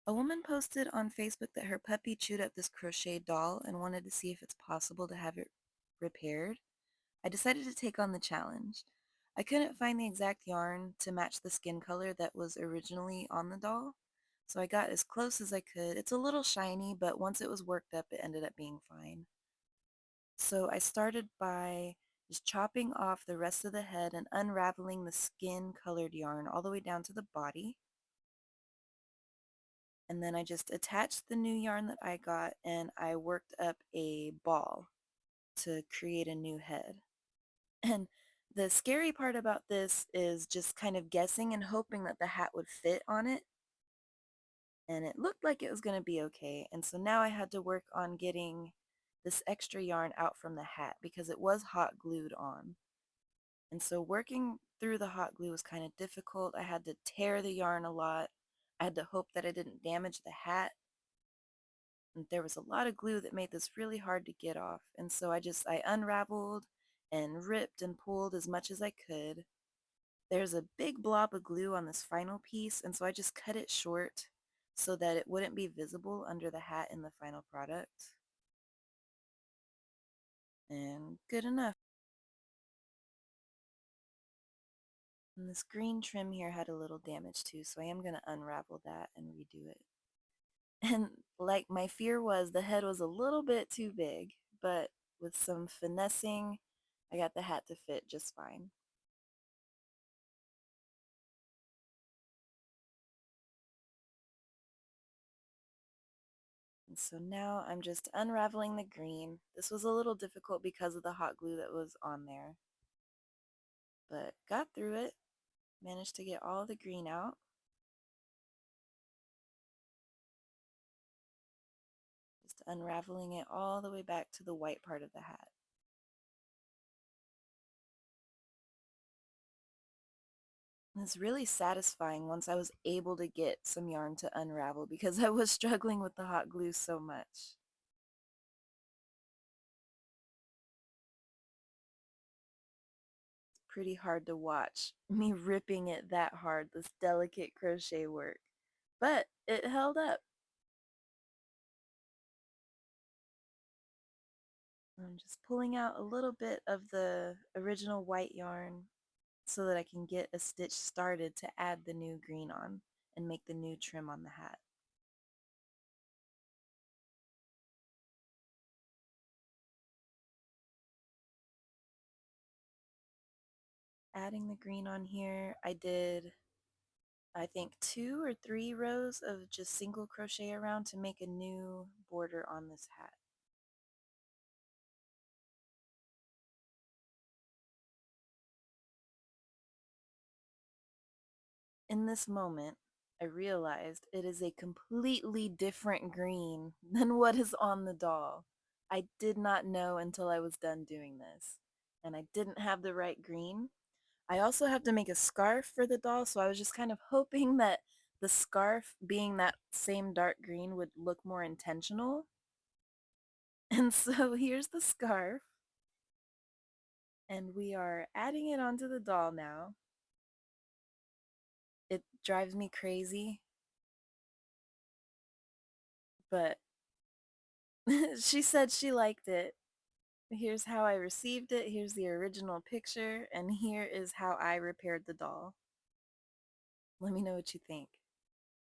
A woman posted on Facebook that her puppy chewed up this crochet doll and wanted to see if it's possible to have it repaired. I decided to take on the challenge. I couldn't find the exact yarn to match the skin color that was originally on the doll, so I got as close as I could. It's a little shiny, but once it was worked up, it ended up being fine. So I started by just chopping off the rest of the head and unraveling the skin colored yarn all the way down to the body. And then I just attached the new yarn that I got and I worked up a ball to create a new head. And the scary part about this is just kind of guessing and hoping that the hat would fit on it. And it looked like it was going to be okay. And so now I had to work on getting this extra yarn out from the hat because it was hot glued on. And so working through the hot glue was kind of difficult. I had to tear the yarn a lot. I had to hope that I didn't damage the hat. And there was a lot of glue that made this really hard to get off. And so I unraveled and ripped and pulled as much as I could. There's a big blob of glue on this final piece, and so I just cut it short so that it wouldn't be visible under the hat in the final product. And good enough. And this green trim here had a little damage too, so I am going to unravel that and redo it. And like my fear was, the head was a little bit too big, but with some finessing, I got the hat to fit just fine. And so now I'm just unraveling the green. This was a little difficult because of the hot glue that was on there, but got through it, managed to get all the green out. Just unraveling it all the way back to the white part of the hat. And it's really satisfying once I was able to get some yarn to unravel because I was struggling with the hot glue so much. It's pretty hard to watch me ripping it that hard, this delicate crochet work. But it held up. I'm just pulling out a little bit of the original white yarn so that I can get a stitch started to add the new green on and make the new trim on the hat. Adding the green on here, I did I think 2 or 3 rows of just single crochet around to make a new border on this hat. In this moment, I realized it is a completely different green than what is on the doll. I did not know until I was done doing this, and I didn't have the right green. I also have to make a scarf for the doll, so I was just kind of hoping that the scarf being that same dark green would look more intentional. And so here's the scarf, and we are adding it onto the doll now. It drives me crazy, but she said she liked it. Here's how I received it, here's the original picture, and here is how I repaired the doll. Let me know what you think.